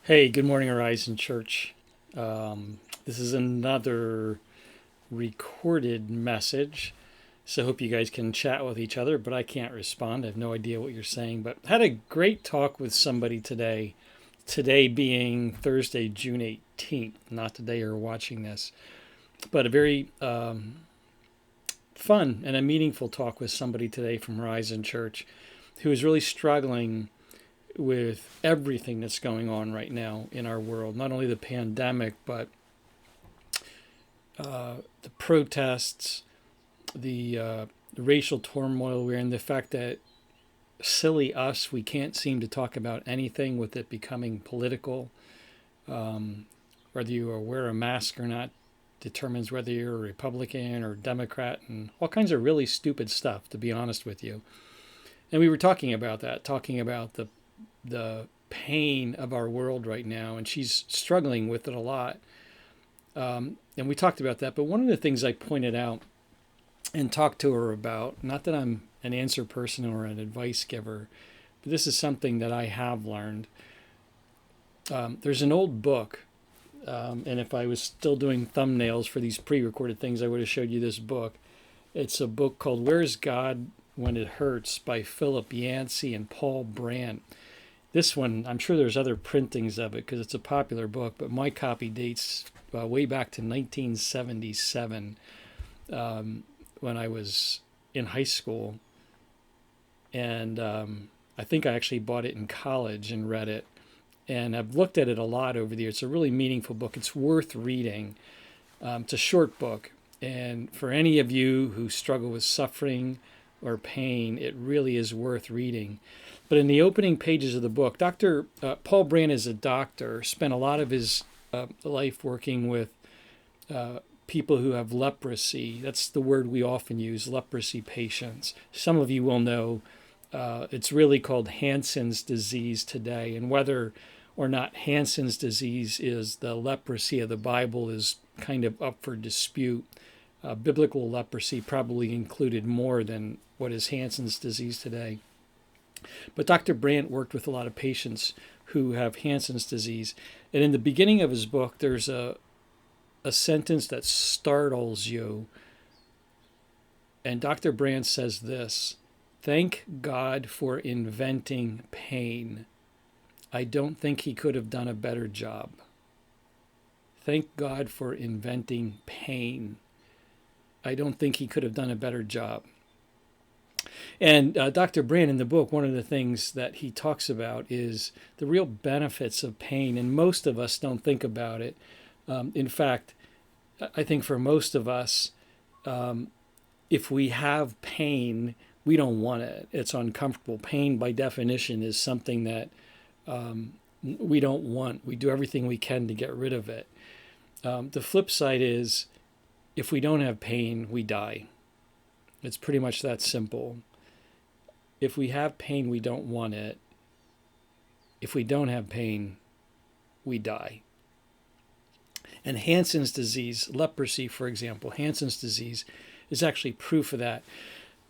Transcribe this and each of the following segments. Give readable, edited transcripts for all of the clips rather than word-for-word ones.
Hey, good morning, Horizon Church. This is another recorded message, so I hope you guys can chat with each other, but I can't respond. I have no idea what you're saying, but had a great talk with somebody today. Today being Thursday, June 18th, not the day you're watching this, but a very fun and a meaningful talk with somebody today from Horizon Church who is really struggling with everything that's going on right now in our world, not only the pandemic, but the protests, the racial turmoil we're in, the fact that silly us, we can't seem to talk about anything with it becoming political. Whether you wear a mask or not determines whether you're a Republican or Democrat, and all kinds of really stupid stuff, to be honest with you. And we were talking about that, talking about the pain of our world right now, and she's struggling with it a lot. And we talked about that. But one of the things I pointed out and talked to her about, not that I'm an answer person or an advice giver, but this is something that I have learned. There's an old book, and if I was still doing thumbnails for these pre recorded things, I would have showed you this book. It's a book called Where's God When It Hurts by Philip Yancey and Paul Brandt. This one, I'm sure there's other printings of it because it's a popular book, but my copy dates way back to 1977 when I was in high school. And I think I actually bought it in college and read it. And I've looked at it a lot over the years. It's a really meaningful book. It's worth reading. It's a short book. And for any of you who struggle with suffering or pain, it really is worth reading. But in the opening pages of the book, Dr. Paul Brandt is a doctor, spent a lot of his life working with people who have leprosy. That's the word we often use, leprosy patients. Some of you will know it's really called Hansen's disease today. And whether or not Hansen's disease is the leprosy of the Bible is kind of up for dispute. Biblical leprosy probably included more than what is Hansen's disease today. But Dr. Brandt worked with a lot of patients who have Hansen's disease. And in the beginning of his book, there's a sentence that startles you. And Dr. Brandt says this: "Thank God for inventing pain. I don't think he could have done a better job." Thank God for inventing pain. I don't think he could have done a better job. And Dr. Brandt in the book, one of the things that he talks about is the real benefits of pain, and most of us don't think about it. In fact, I think for most of us, if we have pain, we don't want it. It's uncomfortable. Pain, by definition, is something that we don't want. We do everything we can to get rid of it. The flip side is if we don't have pain, we die. It's pretty much that simple. If we have pain, we don't want it. If we don't have pain, we die. And Hansen's disease, leprosy, for example, Hansen's disease is actually proof of that.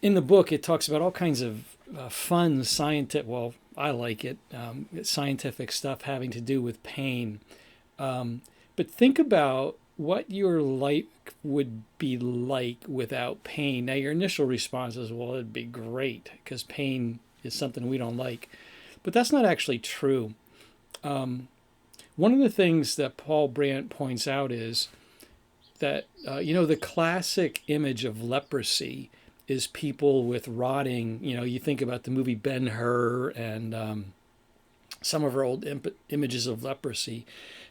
In the book, it talks about all kinds of fun scientific, well, I like it, scientific stuff having to do with pain. But think about what your life would be like without pain. Now, your initial response is, well, it'd be great because pain is something we don't like. But that's not actually true. One of the things that Paul Brandt points out is that, the classic image of leprosy is people with rotting, you think about the movie Ben-Hur and some of our old images of leprosy,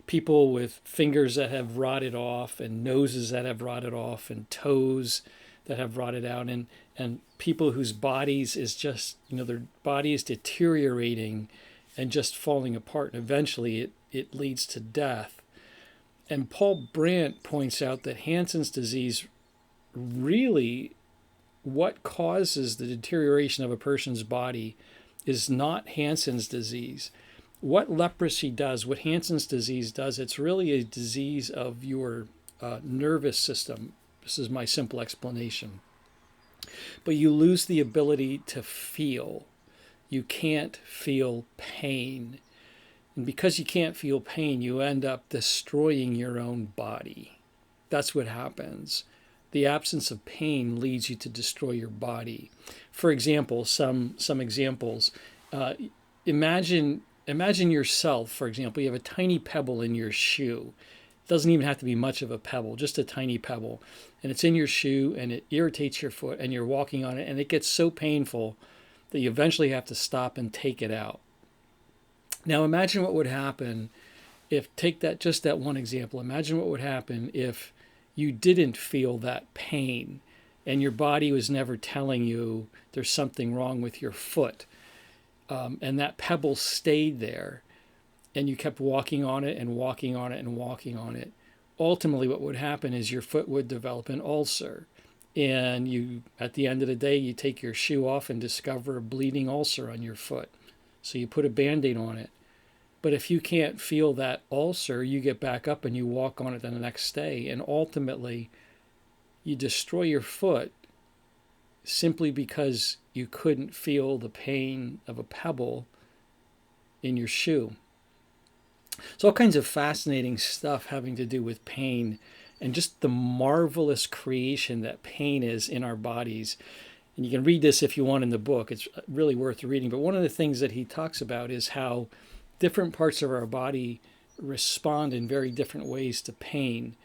people with fingers that have rotted off and noses that have rotted off and toes that have rotted out, and people whose bodies is just, their body is deteriorating and just falling apart, and eventually it leads to death. And Paul Brandt points out that Hansen's disease really, what causes the deterioration of a person's body is not Hansen's disease. What leprosy does, what Hansen's disease does, it's really a disease of your nervous system. This is my simple explanation. But you lose the ability to feel. You can't feel pain. And because you can't feel pain, you end up destroying your own body. That's what happens. The absence of pain leads you to destroy your body. For example, some examples. Uh, imagine yourself. For example, you have a tiny pebble in your shoe. It doesn't even have to be much of a pebble, just a tiny pebble, and it's in your shoe and it irritates your foot, and you're walking on it, and it gets so painful that you eventually have to stop and take it out. Now imagine what would happen if, take that, just that one example, imagine what would happen if you didn't feel that pain and your body was never telling you there's something wrong with your foot, and that pebble stayed there and you kept walking on it and walking on it and walking on it. Ultimately what would happen is your foot would develop an ulcer, and you, at the end of the day, you take your shoe off and discover a bleeding ulcer on your foot. So you put a Band-Aid on it. But if you can't feel that ulcer, you get back up and you walk on it the next day, and ultimately you destroy your foot simply because you couldn't feel the pain of a pebble in your shoe. So all kinds of fascinating stuff having to do with pain and just the marvelous creation that pain is in our bodies. And you can read this if you want in the book. It's really worth reading. But one of the things that he talks about is how different parts of our body respond in very different ways to pain.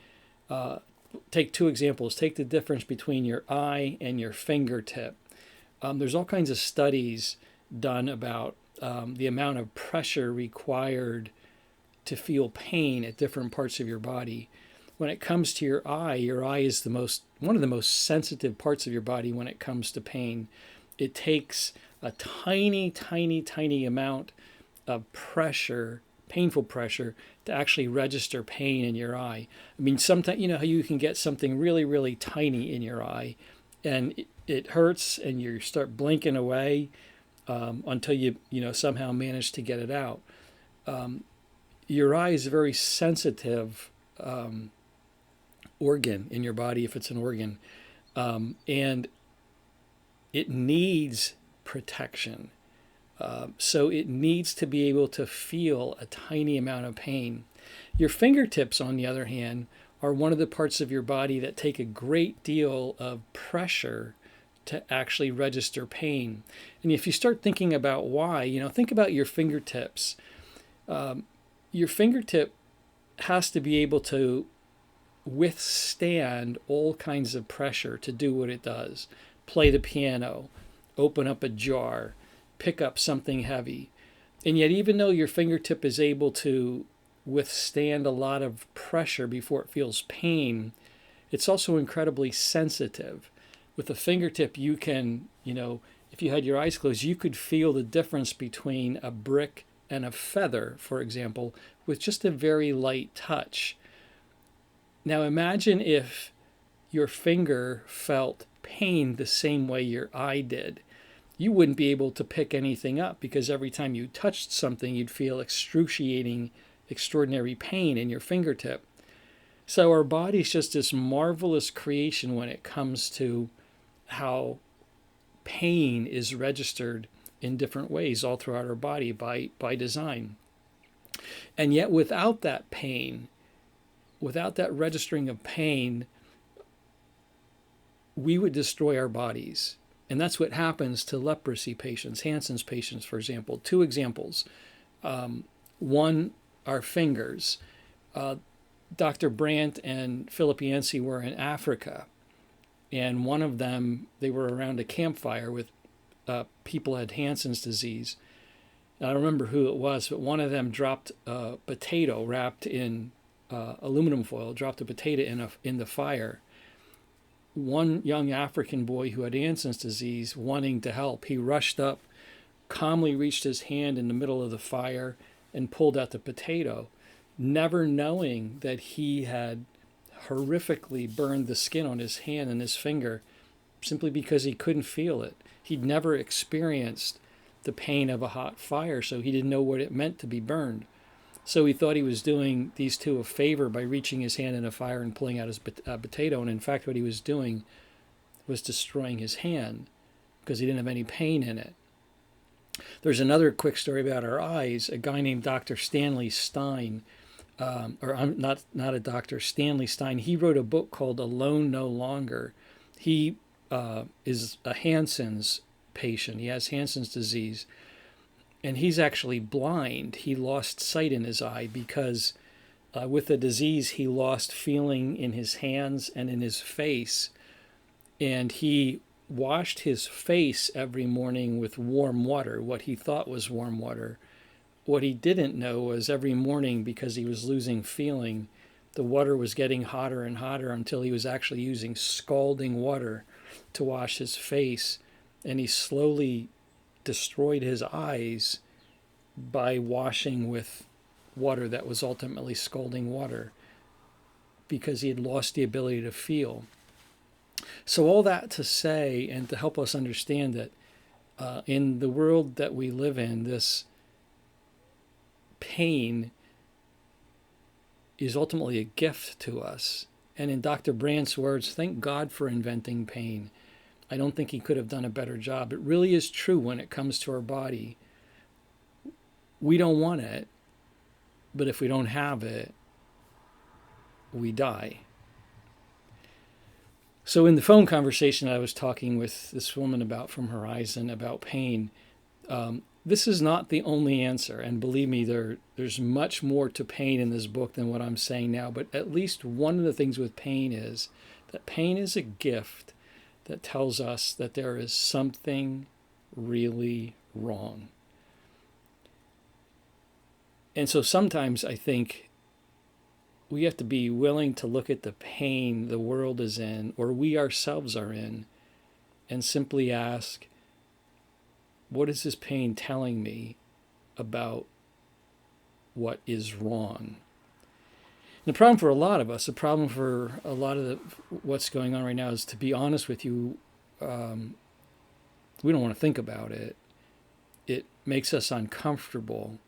Take two examples. Take the difference between your eye and your fingertip. There's all kinds of studies done about the amount of pressure required to feel pain at different parts of your body. When it comes to your eye is one of the most sensitive parts of your body when it comes to pain. It takes a tiny, tiny, tiny amount of pressure, painful pressure, to actually register pain in your eye. I mean, sometimes, you know how you can get something really, really tiny in your eye and it hurts and you start blinking away until you somehow manage to get it out. Your eye is a very sensitive organ in your body, if it's an organ, and it needs protection. So it needs to be able to feel a tiny amount of pain. Your fingertips, on the other hand, are one of the parts of your body that take a great deal of pressure to actually register pain. And if you start thinking about why, think about your fingertips. Your fingertip has to be able to withstand all kinds of pressure to do what it does. Play the piano, open up a jar, pick up something heavy. And yet, even though your fingertip is able to withstand a lot of pressure before it feels pain, it's also incredibly sensitive. With a fingertip, you can, if you had your eyes closed, you could feel the difference between a brick and a feather, for example, with just a very light touch. Now imagine if your finger felt pain the same way your eye did. You wouldn't be able to pick anything up because every time you touched something, you'd feel excruciating, extraordinary pain in your fingertip. So our body's just this marvelous creation when it comes to how pain is registered in different ways all throughout our body by design. And yet without that pain, without that registering of pain, we would destroy our bodies. And that's what happens to leprosy patients, Hansen's patients, for example. Two examples. One, our fingers. Dr. Brandt and Philip Yancey were in Africa, and one of them, they were around a campfire with people who had Hansen's disease. I don't remember who it was, but one of them dropped a potato wrapped in aluminum foil, dropped a potato in the fire. One young African boy who had Hansen's disease, wanting to help, he rushed up, calmly reached his hand in the middle of the fire and pulled out the potato, never knowing that he had horrifically burned the skin on his hand and his finger simply because he couldn't feel it. He'd never experienced the pain of a hot fire, so he didn't know what it meant to be burned. So he thought he was doing these two a favor by reaching his hand in a fire and pulling out his potato. And in fact, what he was doing was destroying his hand because he didn't have any pain in it. There's another quick story about our eyes. A guy named Dr. Stanley Stein, or I'm not a doctor, Stanley Stein. He wrote a book called Alone No Longer. He is a Hansen's patient. He has Hansen's disease, and he's actually blind. He lost sight in his eye because with the disease, he lost feeling in his hands and in his face. And he washed his face every morning with warm water, what he thought was warm water. What he didn't know was every morning, because he was losing feeling, the water was getting hotter and hotter until he was actually using scalding water to wash his face. And he slowly destroyed his eyes by washing with water that was ultimately scalding water, because he had lost the ability to feel. So all that to say, and to help us understand that in the world that we live in, this pain is ultimately a gift to us. And in Dr. Brandt's words, thank God for inventing pain. I don't think he could have done a better job. It really is true when it comes to our body. We don't want it, but if we don't have it, we die. So in the phone conversation I was talking with this woman about from Horizon about pain, this is not the only answer. And believe me, there's much more to pain in this book than what I'm saying now. But at least one of the things with pain is that pain is a gift that tells us that there is something really wrong. And so sometimes I think we have to be willing to look at the pain the world is in, or we ourselves are in, and simply ask, what is this pain telling me about what is wrong? And the problem for a lot of us, the problem for a lot of what's going on right now is, to be honest with you, we don't want to think about it. It makes us uncomfortable,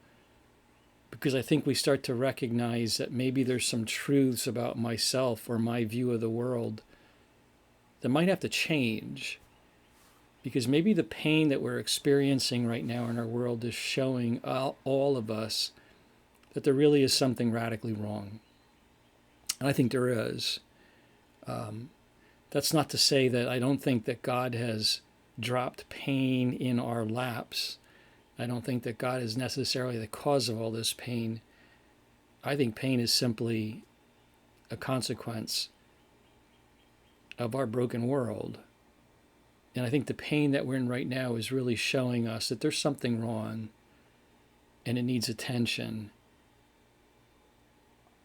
because I think we start to recognize that maybe there's some truths about myself or my view of the world that might have to change. Because maybe the pain that we're experiencing right now in our world is showing all of us that there really is something radically wrong. And I think there is. That's not to say that I don't think that God has dropped pain in our laps. I don't think that God is necessarily the cause of all this pain. I think pain is simply a consequence of our broken world. And I think the pain that we're in right now is really showing us that there's something wrong and it needs attention.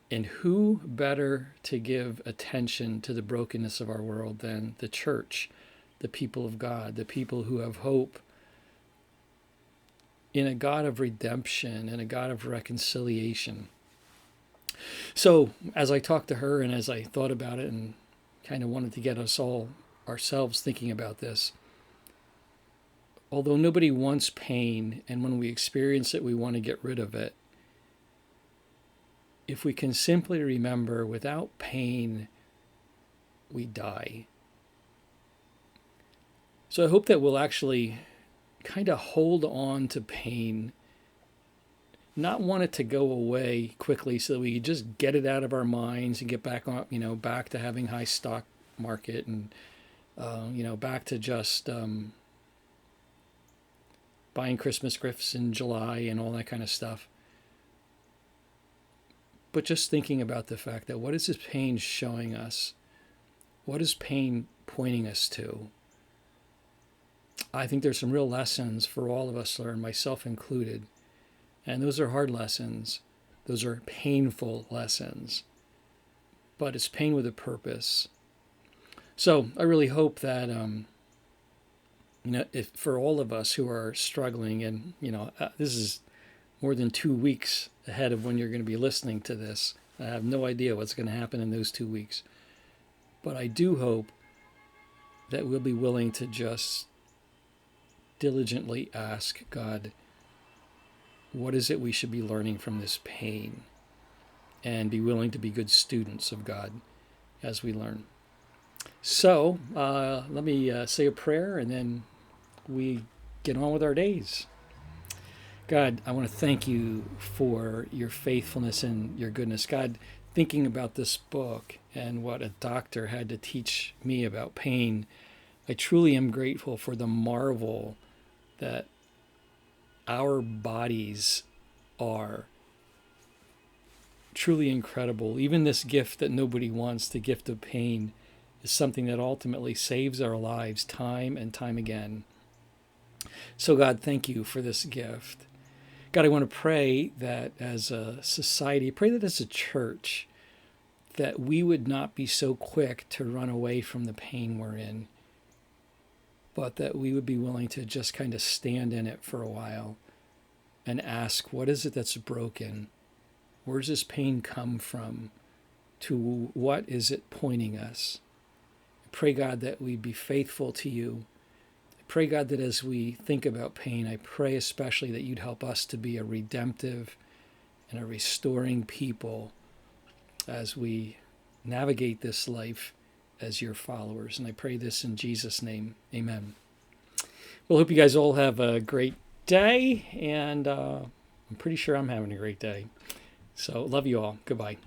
And who better to give attention to the brokenness of our world than the church, the people of God, the people who have hope in a God of redemption and a God of reconciliation. So as I talked to her and as I thought about it and kind of wanted to get us all ourselves thinking about this, although nobody wants pain, and when we experience it, we want to get rid of it, if we can simply remember, without pain, we die. So I hope that we'll actually kind of hold on to pain, not want it to go away quickly so that we just get it out of our minds and get back on, back to having high stock market and, back to just buying Christmas gifts in July and all that kind of stuff. But just thinking about the fact that what is this pain showing us? What is pain pointing us to? I think there's some real lessons for all of us to learn, myself included. And those are hard lessons. Those are painful lessons. But it's pain with a purpose. So I really hope that, if for all of us who are struggling, and, this is more than 2 weeks ahead of when you're going to be listening to this. I have no idea what's going to happen in those 2 weeks. But I do hope that we'll be willing to just diligently ask God, what is it we should be learning from this pain? And be willing to be good students of God as we learn. So let me say a prayer and then we get on with our days. God, I want to thank you for your faithfulness and your goodness. God, thinking about this book and what a doctor had to teach me about pain, I truly am grateful for the marvel that our bodies are truly incredible. Even this gift that nobody wants, the gift of pain, is something that ultimately saves our lives time and time again. So, God, thank you for this gift. God, I want to pray that as a society, pray that as a church, that we would not be so quick to run away from the pain we're in, but that we would be willing to just kind of stand in it for a while and ask, what is it that's broken? Where does this pain come from? To what is it pointing us? I pray, God, that we be faithful to you. I pray, God, that as we think about pain, I pray especially that you'd help us to be a redemptive and a restoring people as we navigate this life as your followers. And I pray this in Jesus' name. Amen. Well, I hope you guys all have a great day, and I'm pretty sure I'm having a great day. So love you all. Goodbye.